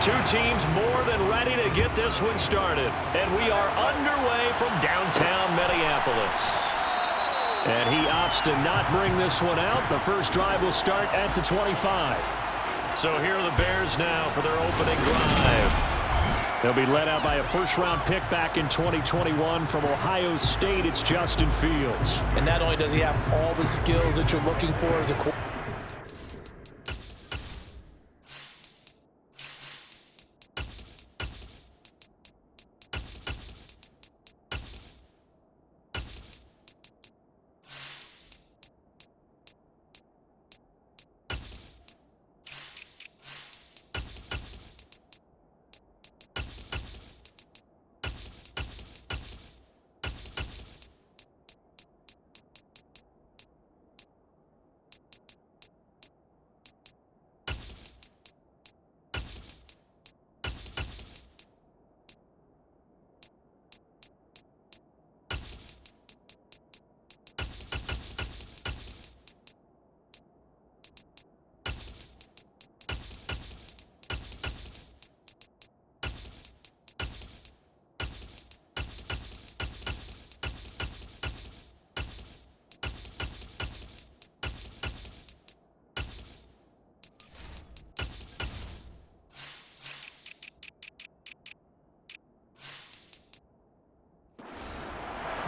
Two teams more than ready to get this one started. And we are underway from downtown Minneapolis. And he opts to not bring this one out. The first drive will start at the 25. So here are the Bears now for their opening drive. They'll be led out by a first-round pick back in 2021 from Ohio State. It's Justin Fields. And not only does he have all the skills that you're looking for as a quarterback,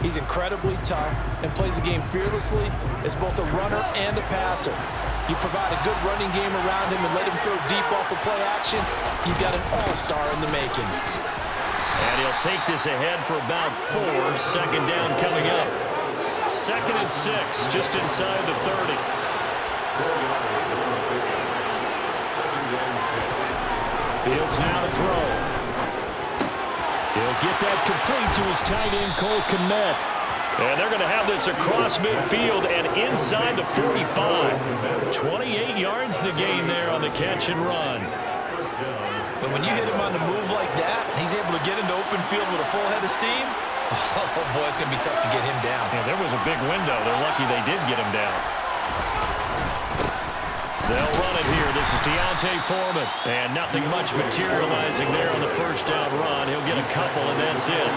he's incredibly tough and plays the game fearlessly as both a runner and a passer. You provide a good running game around him and let him throw deep off of play action, you've got an all-star in the making. And he'll take this ahead for about 4. Second down coming up. 2nd and 6, just inside the 30. Fields now to throw. He'll get that complete to his tight end, Cole Kmet. And they're going to have this across midfield and inside the 45. 28 yards the gain there on the catch and run. But when you hit him on the move like that, and he's able to get into open field with a full head of steam, oh boy, it's going to be tough to get him down. Yeah, there was a big window. They're lucky they did get him down. They'll run it here. This is Deontay Foreman. And nothing much materializing there on the first down run. He'll get a couple, and that's it.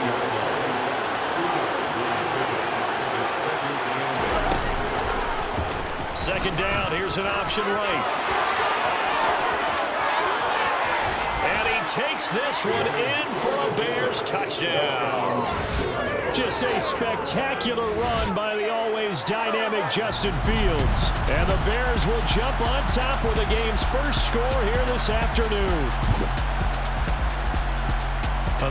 Second down. Here's an option right. And he takes this one in for a Bears touchdown. Just a spectacular run by the always dynamic Justin Fields. And the Bears will jump on top with the game's first score here this afternoon.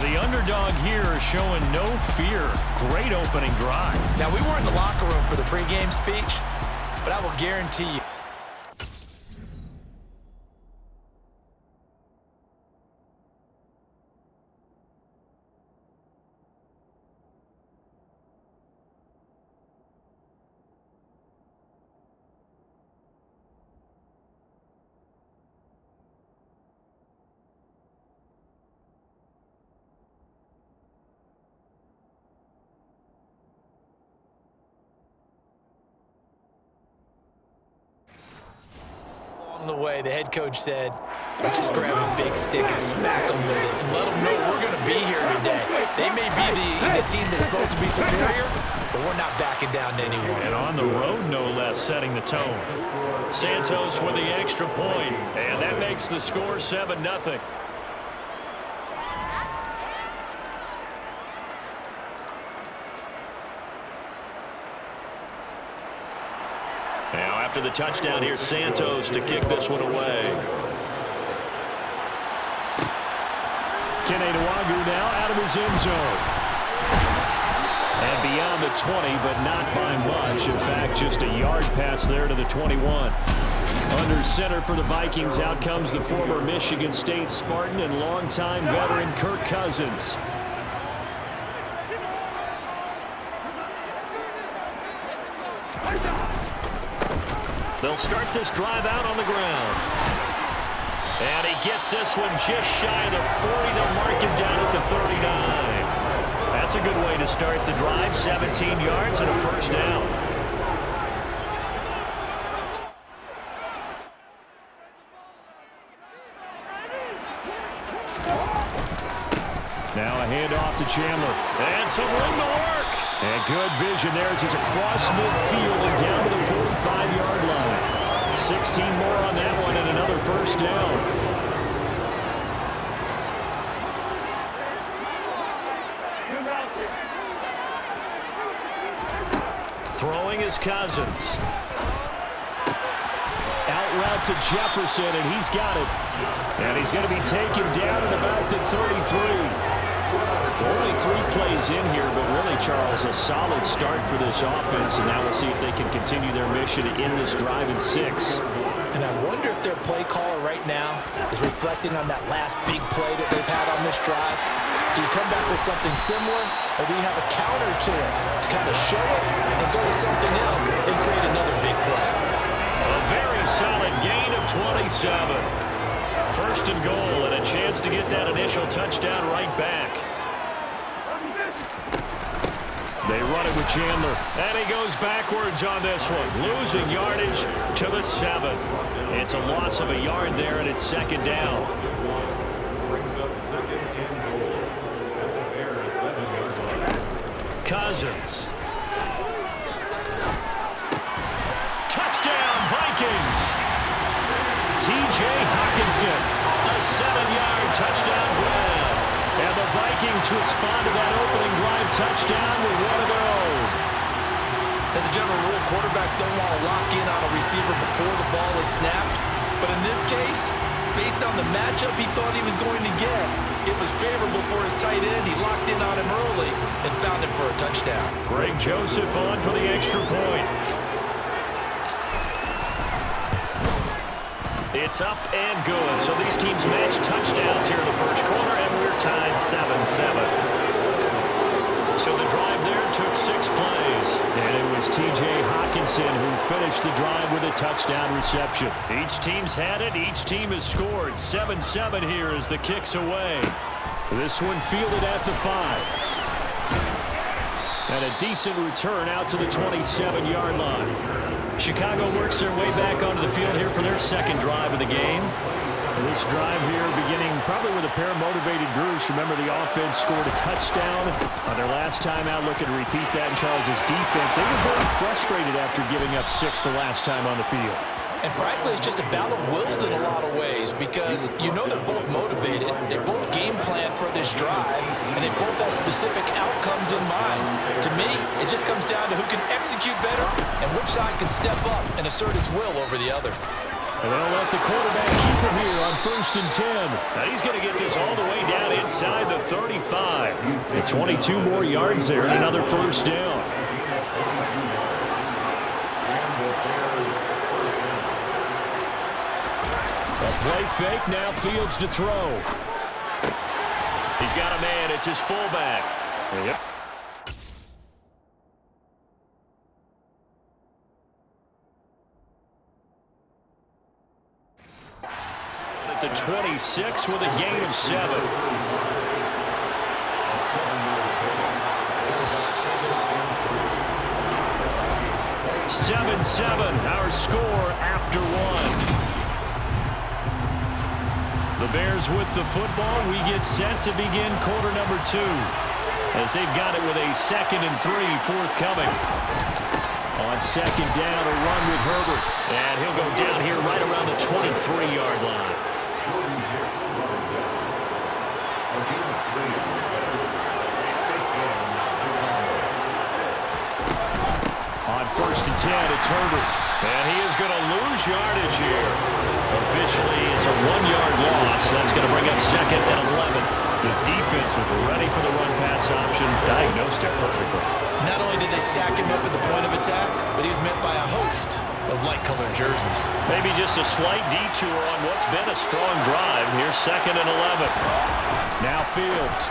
The underdog here is showing no fear. Great opening drive. Now, we weren't in the locker room for the pregame speech, but I will guarantee you, the way the head coach said, let's just grab a big stick and smack them with it and let them know we're going to be here today. They may be the team that's supposed to be superior, but we're not backing down to anyone. And on the road, no less, setting the tone. Santos with the extra point, and that makes the score 7-0. Now, after the touchdown, here's Santos to kick this one away. Kene Nwangwu now out of his end zone. And beyond the 20, but not by much. In fact, just a yard pass there to the 21. Under center for the Vikings, out comes the former Michigan State Spartan and longtime veteran Kirk Cousins. They'll start this drive out on the ground. And he gets this one just shy of the 40. They'll mark him down at the 39. That's a good way to start the drive. 17 yards and a first down. Now a handoff to Chandler. And some room to work. And good vision there as he's across midfield and down to the 45-yard line. 16 more on that one and another first down. Throwing is Cousins. Out route to Jefferson, and he's got it. And he's going to be taken down at about the 33. Only 3 plays in here, but really, Charles, a solid start for this offense, and now we'll see if they can continue their mission in this drive in 6. And I wonder if their play caller right now is reflecting on that last big play that they've had on this drive. Do you come back with something similar, or do you have a counter to it to kind of show it and go to something else and create another big play? A very solid gain of 27. First and goal, and a chance to get that initial touchdown right back. They run it with Chandler, and he goes backwards on this one, losing yardage to the 7. It's a loss of a yard there, and it's second down. Brings up second and goal. Cousins. Touchdown, Vikings. T.J. Hockenson, a 7-yard touchdown grab. And the Vikings respond to that opening drive touchdown with one of their own. As a general rule, quarterbacks don't want to lock in on a receiver before the ball is snapped. But in this case, based on the matchup he thought he was going to get, it was favorable for his tight end. He locked in on him early and found him for a touchdown. Greg Joseph on for the extra point. It's up and good. So these teams match touchdowns here in the first quarter, and we're tied 7-7. So the drive there took 6 plays, and it was T.J. Hockenson who finished the drive with a touchdown reception. Each team's had it. Each team has scored. 7-7 here as the kick's away. This one fielded at the 5. And a decent return out to the 27-yard line. Chicago works their way back onto the field here for their second drive of the game. This drive here beginning probably with a pair of motivated groups. Remember, the offense scored a touchdown on their last time out. Looking to repeat that in Charles's defense. They were very frustrated after giving up 6 the last time on the field. And frankly, it's just a battle of wills in a lot of ways because you know they're both motivated. They both game plan for this drive, and they both have specific outcomes in mind. To me, it just comes down to who can execute better and which side can step up and assert its will over the other. And they'll let the quarterback keep it here on 1st and 10. Now he's going to get this all the way down inside the 35. And 22 more yards there and another first down. A play fake, now Fields to throw. He's got a man, it's his fullback. Yep. At the 26 with a gain of 7. 7-7, our score after 1. The Bears with the football. We get set to begin quarter number 2 as they've got it with a 2nd and 3 forthcoming. On 2nd down, a run with Herbert. And he'll go down here right around the 23-yard line. On 1st and 10, it's Herbert. And he is going to lose yardage here. Officially, it's a 1-yard loss. That's going to bring up 2nd and 11. The defense was ready for the run-pass option, diagnosed it perfectly. Not only did they stack him up at the point of attack, but he was met by a host of light-colored jerseys. Maybe just a slight detour on what's been a strong drive. Here's 2nd and 11. Now Fields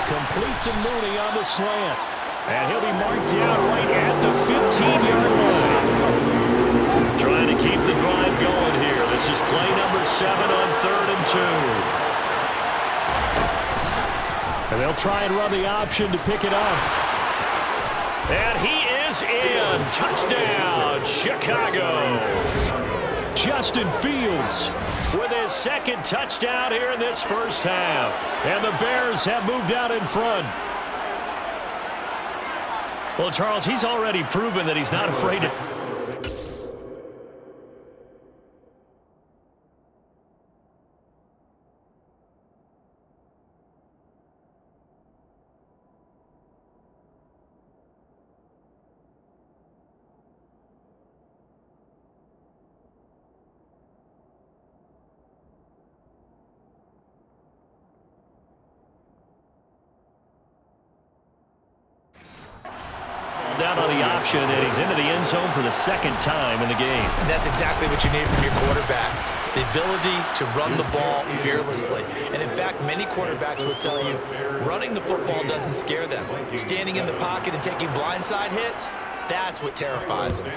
completes a Mooney on the slant. And he'll be marked down right at the 15-yard line. Trying to keep the drive going here. This is play number 7 on 3rd and 2. And they'll try and run the option to pick it up. And he is in. Touchdown, Chicago. Justin Fields with his second touchdown here in this first half. And the Bears have moved out in front. Well, Charles, he's already proven that he's not afraid to... down on the option, and he's into the end zone for the second time in the game. And that's exactly what you need from your quarterback. The ability to run the ball fearlessly. And in fact, many quarterbacks will tell you running the football doesn't scare them. Standing in the pocket and taking blindside hits, that's what terrifies them.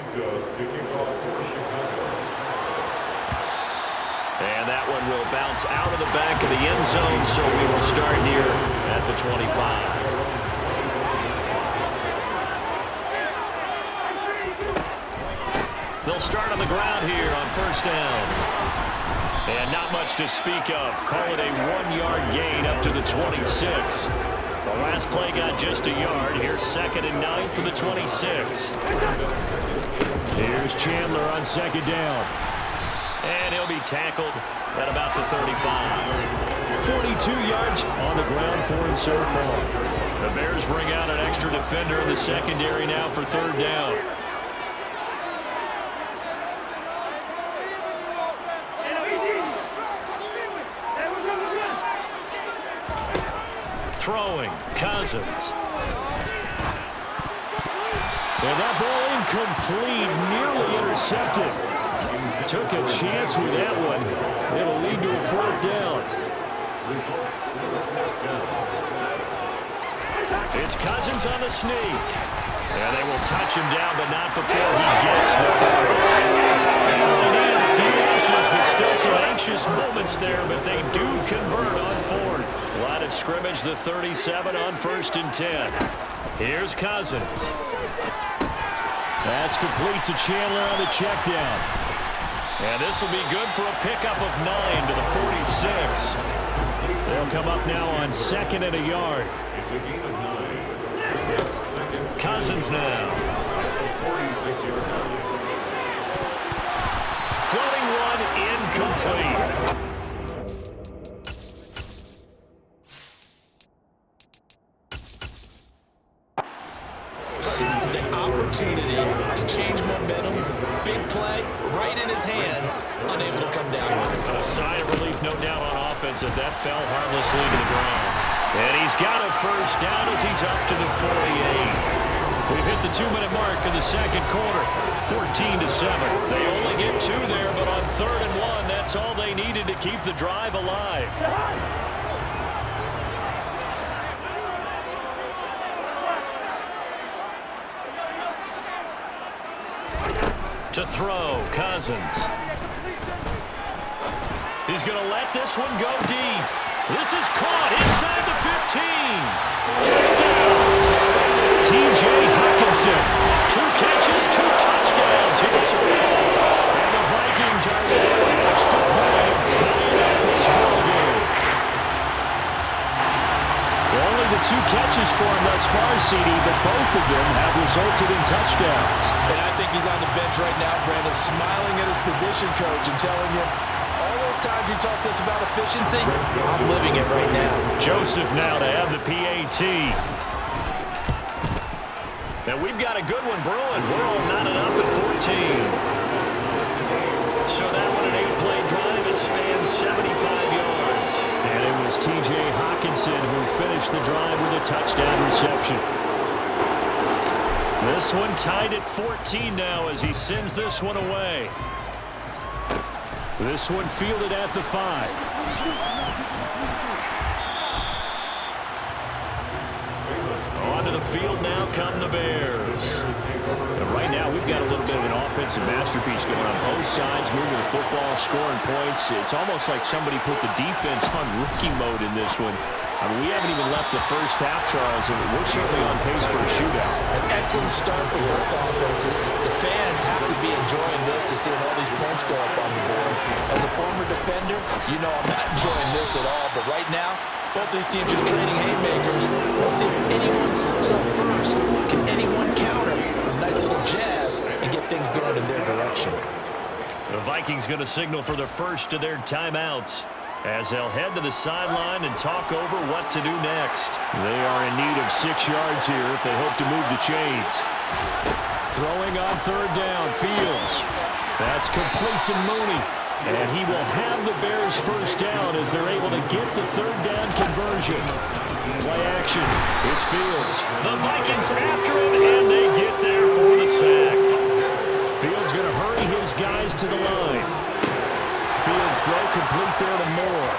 And that one will bounce out of the back of the end zone, so we will start here at the 25. They'll start on the ground here on first down. And not much to speak of. Call it a 1-yard gain up to the 26. The last play got just a yard. Here's 2nd and 9 for the 26. Here's Chandler on second down. And he'll be tackled at about the 35. 42 yards on the ground for him so far. The Bears bring out an extra defender in the secondary now for third down. Throwing, Cousins. And that ball incomplete, nearly intercepted. Took a chance with that one. It'll lead to a fourth down. It's Cousins on the sneak. And they will touch him down, but not before he gets the first. They needed a few inches, but still some anxious moments there, but they do convert on fourth. Line of scrimmage, the 37 on 1st and 10. Here's Cousins. That's complete to Chandler on the check down. And this will be good for a pickup of 9 to the 46. They'll come up now on 2nd and a yard. It's a gain of 9. Cousins now. 46-yard line. Floating one incomplete. The opportunity to change momentum, big play, right in his hands, unable to come down with it. A sigh of relief, no doubt, on offense that fell harmlessly to the ground. And he's got a first down as he's up to the 48. We've hit the 2-minute mark in the second quarter, 14-7. They only get 2 there, but on 3rd and 1, that's all they needed to keep the drive alive. To throw, Cousins. He's going to let this one go deep. This is caught inside the 15. Touchdown. T.J. Hawkinson. 2 catches, 2 touchdowns here so far. And the Vikings are within an extra point of tying up this ball game. Only the 2 catches for him thus far, CD, but both of them have resulted in touchdowns. And I think he's on the bench right now, Brandon, smiling at his position coach and telling him, all those times you talked to us about efficiency, I'm living it right now. Joseph now to have the PAT. And we've got a good one brewing. We're all knotted up at 14. So that one an 8-play drive. It spans 75 yards. And it was T.J. Hawkinson who finished the drive with a touchdown reception. This one tied at 14 now as he sends this one away. This one fielded at the 5. Onto the field now come the Bears. And right now we've got a little bit of an offensive masterpiece going on both sides, moving the football, scoring points. It's almost like somebody put the defense on rookie mode in this one. I mean, we haven't even left the first half, Charles, and we're certainly on pace for a shootout. An excellent start for both offenses. The fans have to be enjoying this to seeing all these points go up on the board. As a former defender, You know I'm not enjoying this at all, but right now, both these teams just trading haymakers. Let's see if anyone slips up first. Can anyone counter a nice little jab and get things going in their direction? The Vikings going to signal for the first of their timeouts as they'll head to the sideline and talk over what to do next. They are in need of 6 yards here if they hope to move the chains. Throwing on third down, Fields. That's complete to Mooney. And he will have the Bears first down as they're able to get the third down conversion. Play action. It's Fields. The Vikings after him, and they get there for the sack. Fields going to hurry his guys to the line. Fields throw complete there to Moore.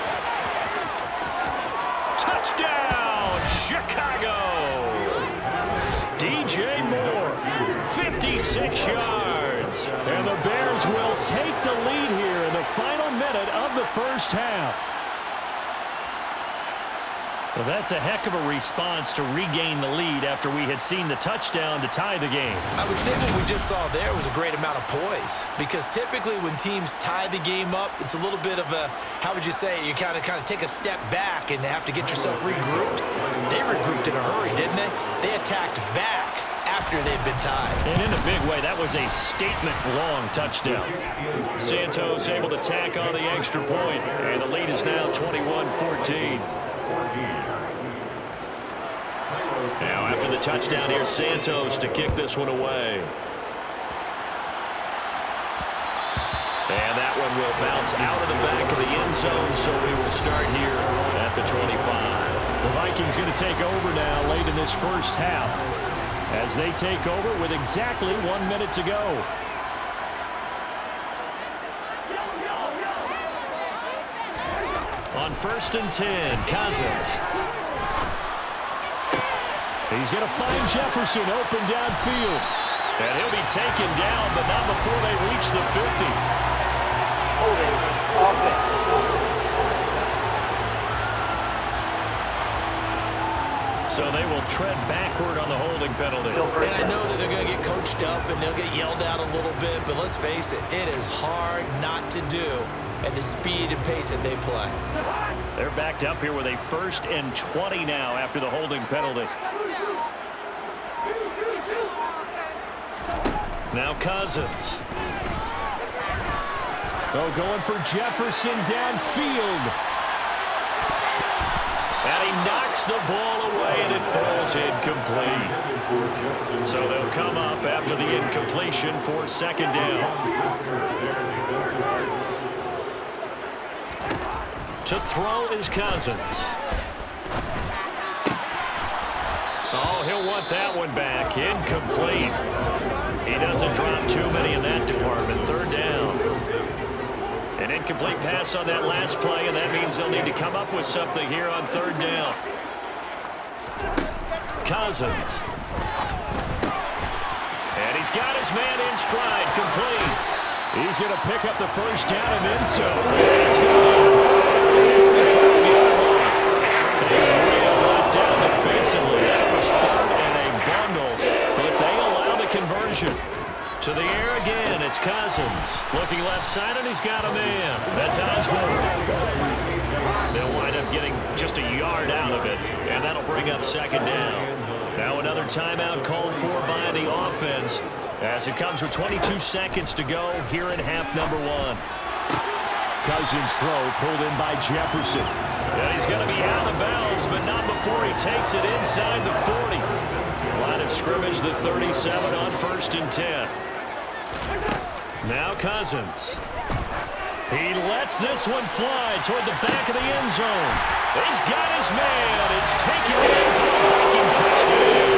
Touchdown, Chicago! DJ Moore, 56 yards. And the Bears will take the lead here in the final minute of the first half. Well, that's a heck of a response to regain the lead after we had seen the touchdown to tie the game. I would say what we just saw there was a great amount of poise, because typically when teams tie the game up, it's a little bit of a, how would you say, you kind of take a step back and have to get yourself regrouped. They regrouped in a hurry, didn't they? They attacked back after they'd been tied. And in a big way, that was a statement-long touchdown. Santos able to tack on the extra point, and the lead is now 21-14. Now, after the touchdown, here's Santos to kick this one away. And that one will bounce out of the back of the end zone, so we will start here at the 25. The Vikings going to take over now late in this first half as they take over with exactly 1 minute to go. On 1st and 10, Cousins. He's going to find Jefferson open downfield. And he'll be taken down, but not before they reach the 50. Holding offense. So they will tread backward on the holding penalty. And I know that they're going to get coached up and they'll get yelled at a little bit, but let's face it, it is hard not to do at the speed and pace that they play. They're backed up here with a 1st and 20 now after the holding penalty. Now Cousins. Oh, going for Jefferson downfield. And he knocks the ball away, and it falls incomplete. So they'll come up after the incompletion for 2nd down. To throw is Cousins. Oh, he'll want that one back. Incomplete. He doesn't drop too many in that department. 3rd down. An incomplete pass on that last play, and that means they'll need to come up with something here on 3rd down. Cousins. And he's got his man in stride, complete. He's going to pick up the first down and then so. It's going to let down defensively. That was 3rd and a bundle, but they allow the conversion. To the air again, it's Cousins. Looking left side, and he's got a man. That's Osborne. They'll wind up getting just a yard out of it, and that'll bring up 2nd down. Now another timeout called for by the offense as it comes with 22 seconds to go here in half number 1. Cousins' throw pulled in by Jefferson. And he's going to be out of bounds, but not before he takes it inside the 40. Line of scrimmage, the 37 on 1st and 10. Now Cousins. He lets this one fly toward the back of the end zone. He's got his man. It's taken in for a Viking touchdown.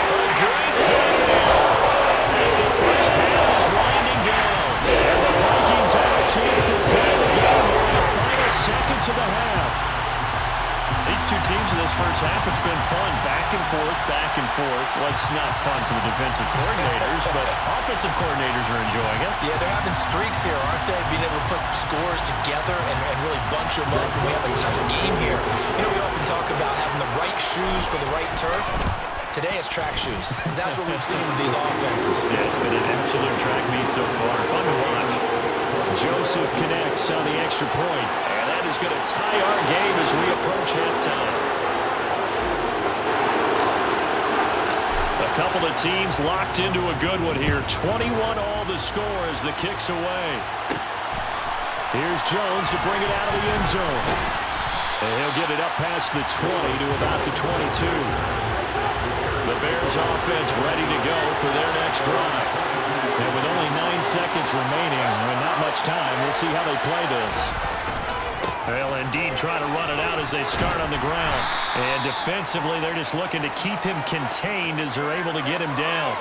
A great play as the first half is winding down. And the Vikings have a chance to tie the game in the final seconds of the half. These two teams in this first half, it's been fun. Back and forth, back and forth. Well, it's not fun for the defensive coordinators, but offensive coordinators are enjoying it. Yeah, they're having streaks here, aren't they? Being able to put scores together and really bunch them up. And we have a tight game here. You know, we often talk about having the right shoes for the right turf. Today it's track shoes. That's what we've seen with these offenses. Yeah, it's been an absolute track meet so far. Fun to watch. Joe explosive connects on the extra point. And that is going to tie our game as we approach halftime. A couple of teams locked into a good one here. 21 all the score as the kick's away. Here's Jones to bring it out of the end zone. And he'll get it up past the 20 to about the 22. The Bears offense ready to go for their next drive. And with only 9 seconds remaining and not much time, we'll see how they play this. They'll indeed try to run it out as they start on the ground. And defensively, they're just looking to keep him contained as they're able to get him down.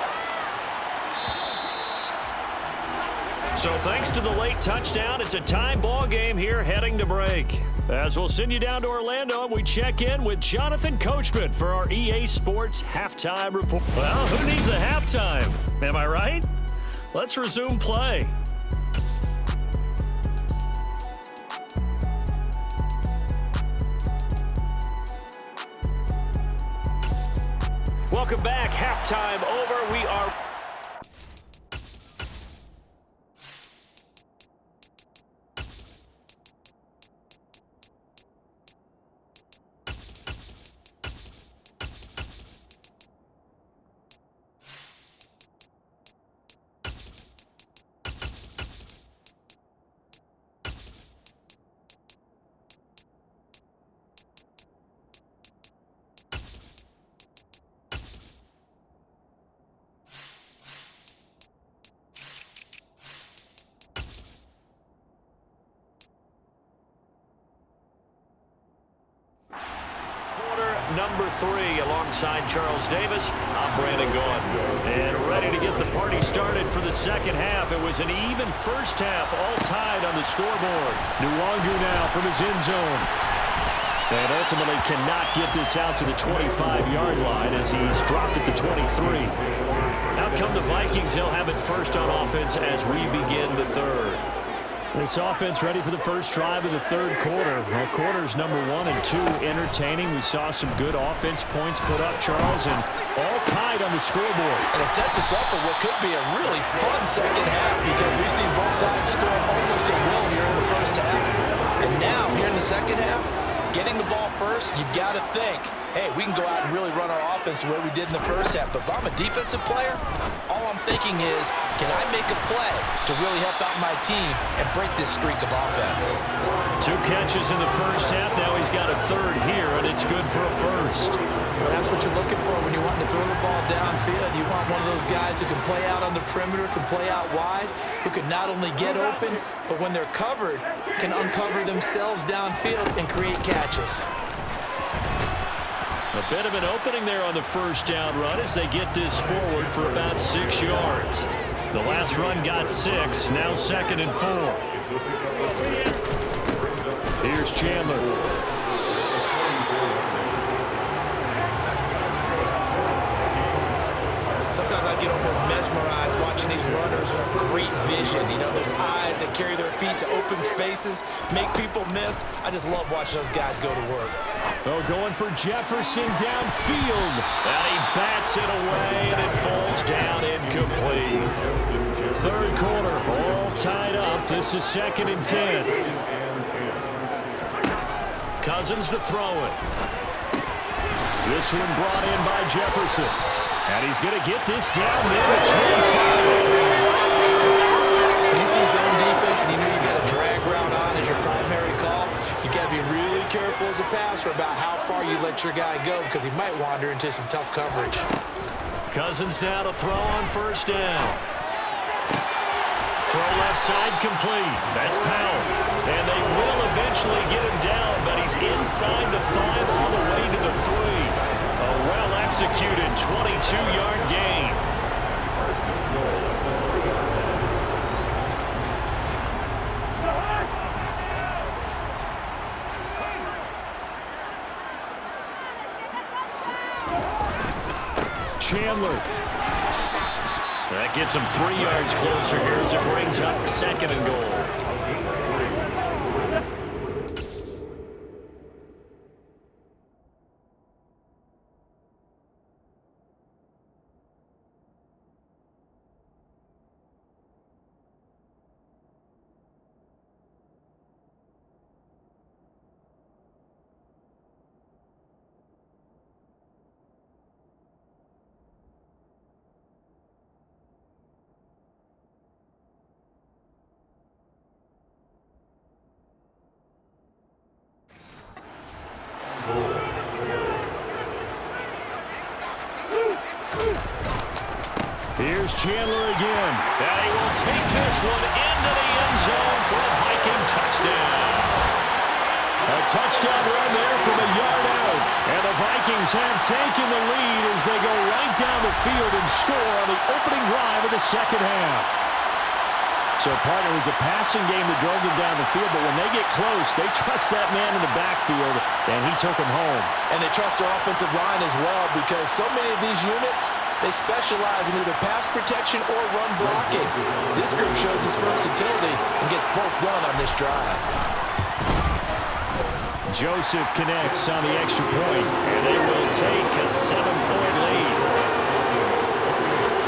So thanks to the late touchdown, it's a tie ball game here heading to break. As we'll send you down to Orlando, and we check in with Jonathan Coachman for our EA Sports Halftime Report. Well, who needs a halftime? Am I right? Let's resume play. Welcome back. Halftime over. We are... Number 3 alongside Charles Davis. I'm Brandon Gaughan. And ready to get the party started for the second half. It was an even first half, all tied on the scoreboard. Nwangu now from his end zone. And ultimately cannot get this out to the 25-yard line as he's dropped at the 23. Out come the Vikings. They'll have it first on offense as we begin the third. This offense ready for the first drive of the third quarter. Well, quarters number 1 and 2 entertaining. We saw some good offense points put up, Charles, and all tied on the scoreboard. And it sets us up for what could be a really fun second half because we've seen both sides score almost at will here in the first half. And now, here in the second half, getting the ball first, you've got to think, hey, we can go out and really run our offense the way we did in the first half. But if I'm a defensive player, all I'm thinking is, can I make a play to really help out my team and break this streak of offense? 2 catches in the first half. Now he's got a third here, and it's good for a first. Well, that's what you're looking for when you want to throw the ball downfield. You want one of those guys who can play out on the perimeter, can play out wide, who can not only get open, but when they're covered, can uncover themselves downfield and create catches. A bit of an opening there on the first down run as they get this forward for about 6 yards. The last run got 6, now 2nd and 4. Here's Chandler. Sometimes I get almost mesmerized watching these runners who have great vision. You know, those eyes that carry their feet to open spaces, make people miss. I just love watching those guys go to work. Oh, going for Jefferson downfield. And he bats it away, and it falls down incomplete. Third quarter, all tied up. This is 2nd and 10. Cousins to throw it. This one brought in by Jefferson. And he's going to get this down near the 25. When you see zone defense and you know you got a drag route on as your primary call, you got to be really careful as a passer about how far you let your guy go because he might wander into some tough coverage. Cousins now to throw on first down. Throw left side complete. That's Powell. And they will eventually get him down, but he's inside the 5 all the way to the 3. A well-executed 22-yard gain. Chandler. That gets him 3 yards closer here as it brings up 2nd and goal. Here's Chandler again. And he will take this one into the end zone for a Viking touchdown. A touchdown run there from a yard out. And the Vikings have taken the lead as they go right down the field and score on the opening drive of the second half. So, partner, it was a passing game that drove them down the field, but when they get close, they trust that man in the backfield, and he took them home. And they trust their offensive line as well, because so many of these units, they specialize in either pass protection or run blocking. This group shows its versatility and gets both done on this drive. Joseph connects on the extra point, and they will take a 7-point lead.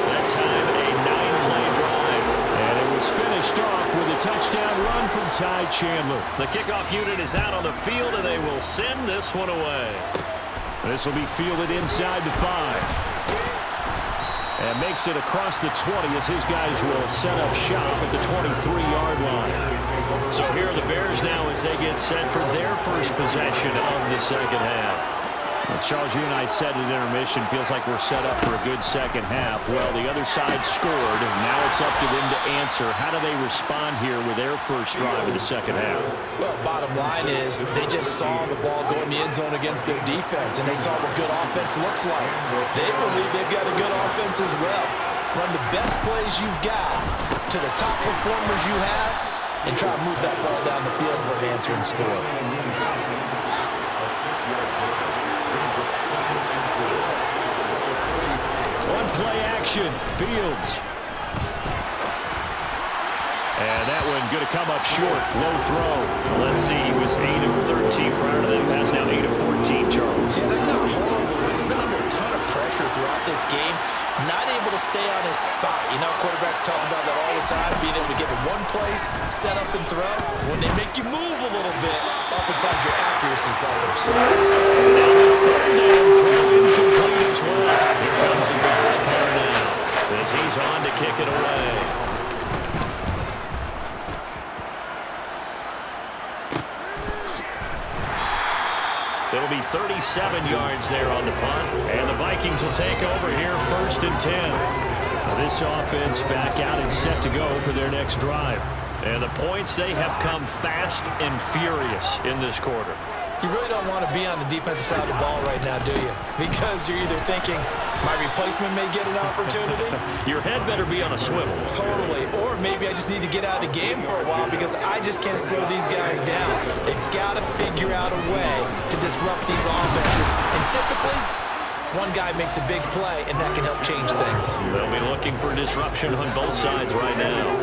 That time, a 9-play drive. And it was finished off with a touchdown run from Ty Chandler. The kickoff unit is out on the field, and they will send this one away. This will be fielded inside the 5. And makes it across the 20 as his guys will set up shop at the 23-yard line. So here are the Bears now as they get set for their first possession of the second half. Well, Charles, you and I said at intermission, feels like we're set up for a good second half. Well, the other side scored, and now it's up to them to answer. How do they respond here with their first drive of the second half? Well, bottom line is they just saw the ball go in the end zone against their defense, and they saw what good offense looks like. They believe they've got a good offense as well. Run the best plays you've got to the top performers you have, and try to move that ball down the field for an answering score. Play action, Fields. And that one going to come up short, low throw. Let's see, he was 8 of 13 prior to that pass, now 8 of 14, Charles. Yeah, that's not horrible, but he's been under a ton of pressure throughout this game, not able to stay on his spot. You know, quarterbacks talk about that all the time, being able to get in one place, set up and throw. When they make you move a little bit, oftentimes your accuracy suffers. And now the third down throw incomplete as well. Here comes the Bears punter now as he's on to kick it away. It'll be 37 yards there on the punt, and the Vikings will take over here 1st and 10. Now this offense back out and set to go for their next drive. And the points, they have come fast and furious in this quarter. You really don't want to be on the defensive side of the ball right now, do you? Because you're either thinking, my replacement may get an opportunity. Your head better be on a swivel. Totally. Or maybe I just need to get out of the game for a while because I just can't slow these guys down. They've got to figure out a way to disrupt these offenses. And typically, one guy makes a big play, and that can help change things. They'll be looking for disruption on both sides right now.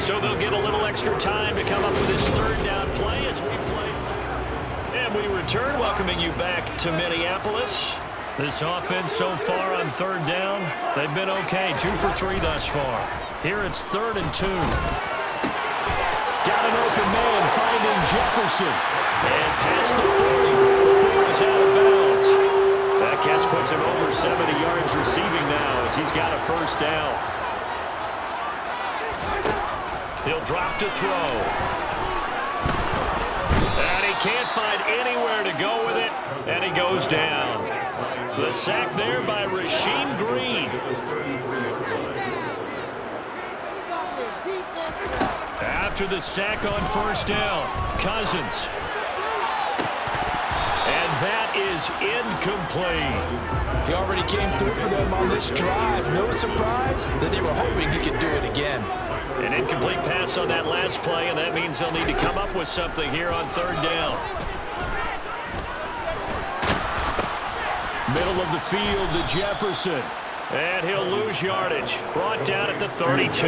So they'll get a little extra time to come up with this third down play as we play. And we return, welcoming you back to Minneapolis. This offense so far on third down, they've been okay, 2 for 3 thus far. Here it's 3rd and 2. Got an open man, finding Jefferson. And past the 40 before he's out of bounds. That catch puts him over 70 yards receiving now as he's got a first down. He'll drop to throw. And he can't find anywhere to go with it, and he goes down. The sack there by Rasheem Green. After the sack on first down, Cousins. And that is incomplete. He already came through for them on this drive. No surprise that they were hoping he could do it again. An incomplete pass on that last play, and that means they'll need to come up with something here on third down. Middle of the field to Jefferson. And he'll lose yardage. Brought down at the 32.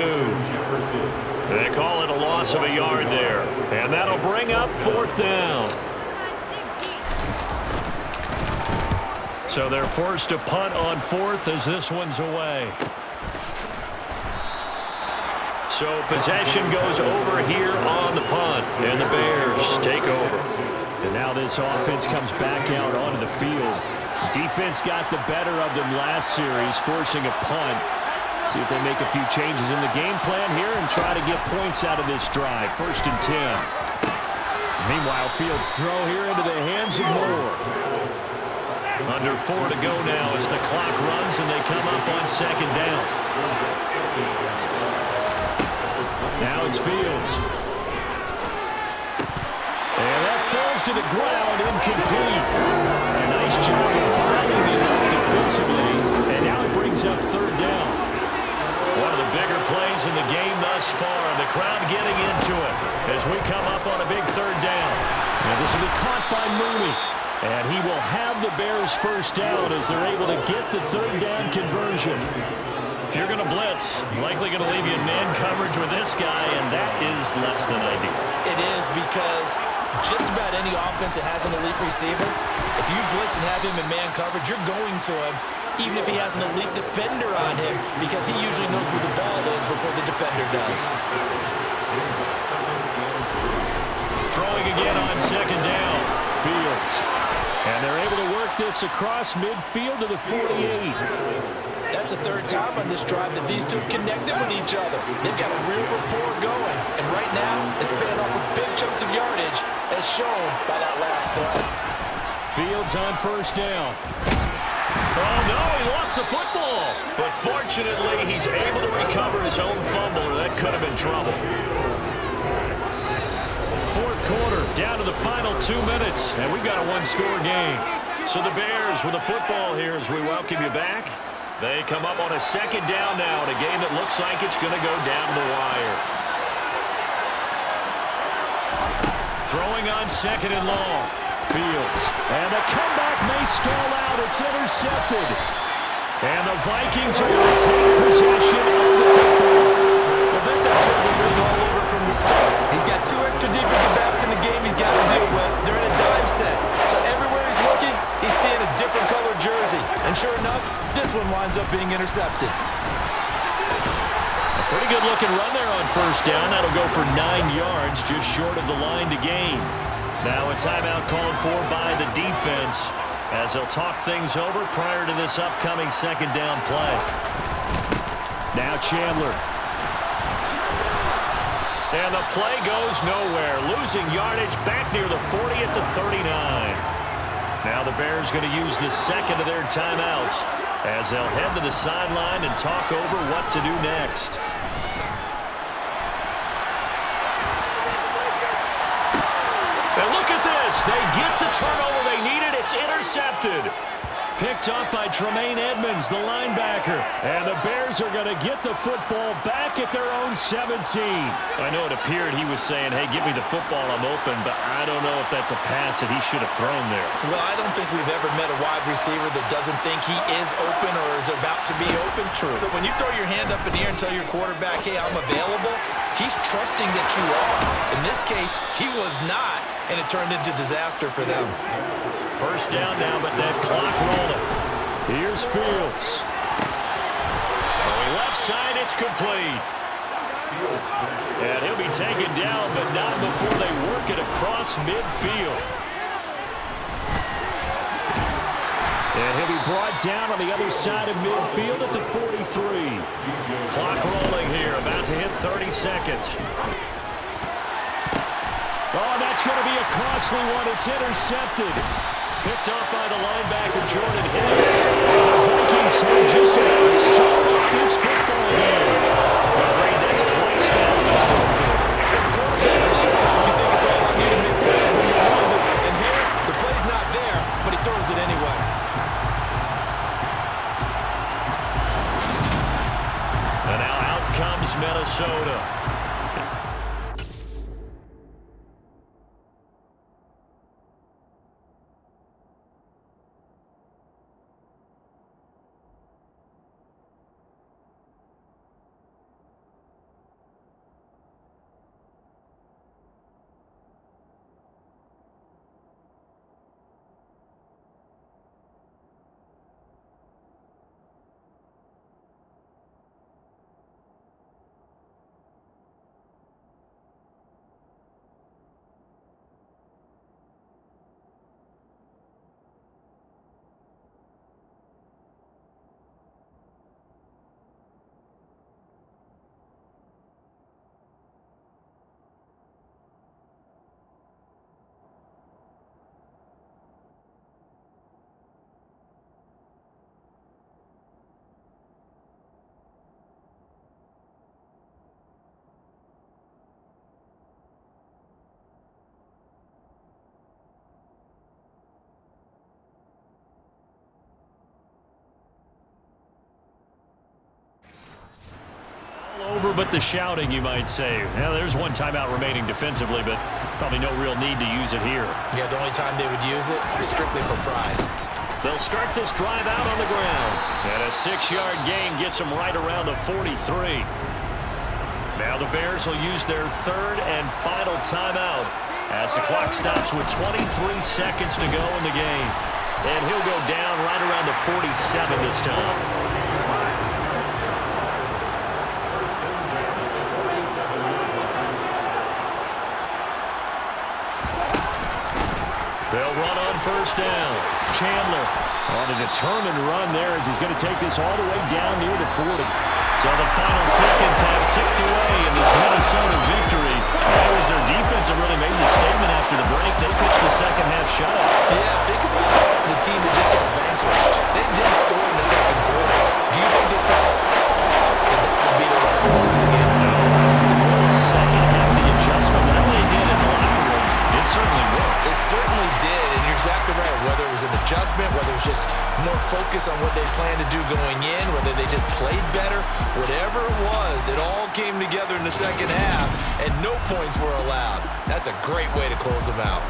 They call it a loss of a yard there. And that'll bring up 4th down. So they're forced to punt on 4th as this one's away. So possession goes over here on the punt, and the Bears take over. And now this offense comes back out onto the field. Defense got the better of them last series, forcing a punt. See if they make a few changes in the game plan here and try to get points out of this drive. 1st and 10. Meanwhile, Fields' throw here into the hands of Moore. Under 4 to go now as the clock runs and they come up on second down. Now it's Fields. And that falls to the ground, incomplete. A nice job of finding it up defensively, and now it brings up third down. One of the bigger plays in the game thus far, and the crowd getting into it as we come up on a big third down. And this will be caught by Mooney. And he will have the Bears first down as they're able to get the third down conversion. If you're going to blitz, likely going to leave you in man coverage with this guy, and that is less than ideal. It is, because just about any offense that has an elite receiver, if you blitz and have him in man coverage, you're going to him, even if he has an elite defender on him, because he usually knows where the ball is before the defender does. Throwing again on second down. Fields. And they're able to work this across midfield to the 48. That's the third time on this drive that these two connected with each other. They've got a real rapport going. And right now, it's paying off with big chunks of yardage, as shown by that last play. Fields on first down. Oh, no, he lost the football. But fortunately, he's able to recover his own fumble, or that could have been trouble. Fourth quarter, down to the final 2 minutes, and we've got a one-score game. So the Bears with the football here as we welcome you back. They come up on a second down now in a game that looks like it's going to go down the wire. Throwing on second and long. Fields. And the comeback may stall out. It's intercepted. And the Vikings are going to take possession of the football. Well, this had trouble written all over from the start. He's got 2 extra defensive backs in the game he's got to deal with. They're in a dime set. So everywhere he's looking, he's seeing a different colored jersey. And sure enough, this one winds up being intercepted. A pretty good looking run there on first down. That'll go for 9 yards, just short of the line to gain. Now a timeout called for by the defense as they'll talk things over prior to this upcoming second down play. Now Chandler. And the play goes nowhere. Losing yardage back near the 40 at the 39. Now the Bears going to use the second of their timeouts as they'll head to the sideline and talk over what to do next. And look at this. They get the turnover they needed. It's intercepted. Picked up by Tremaine Edmonds, the linebacker. And the Bears are going to get the football back at their own 17. I know it appeared he was saying, hey, give me the football, I'm open, but I don't know if that's a pass that he should have thrown there. Well, I don't think we've ever met a wide receiver that doesn't think he is open or is about to be open. True. So when you throw your hand up in the air and tell your quarterback, hey, I'm available, he's trusting that you are. In this case, he was not, and it turned into disaster for them. First down now, but that clock rolling. Here's Fields. Throwing left side, it's complete. And he'll be taken down, but not before they work it across midfield. And he'll be brought down on the other side of midfield at the 43. Clock rolling here, about to hit 30 seconds. Oh, that's going to be a costly one. It's intercepted. Picked up by the linebacker, Jordan Hicks. The Vikings have just about sewn up this football game. Agreed, that's twice now. As a quarterback, a lot of times you think it's all on you to make plays when you lose it. And here, the play's not there, but he throws it anyway. And now out comes Minnesota. over but the shouting, you might say. Now, there's one timeout remaining defensively, but probably no real need to use it here. Yeah, the only time they would use it is strictly for pride. They'll start this drive out on the ground. And a 6-yard gain gets them right around the 43. Now the Bears will use their third and final timeout as the clock stops with 23 seconds to go in the game. And he'll go down right around the 47 this time. They'll run on first down. Chandler on a determined run there as he's going to take this all the way down near the 40. So the final seconds have ticked away in this Minnesota victory. That was their defense that really made the statement after the break. They pitched the second half shutout. Yeah, think about the team that just got vanquished. They did score in the second quarter. Do you think they thought that would be the last points of the game? No. Second half, the adjustment that they did in the locker room, it certainly worked. It certainly did, and you're exactly right. Whether it was an adjustment, whether it was just more focus on what they planned to do going in, whether they just played better, whatever it was, it all came together in the second half, and no points were allowed. That's a great way to close them out.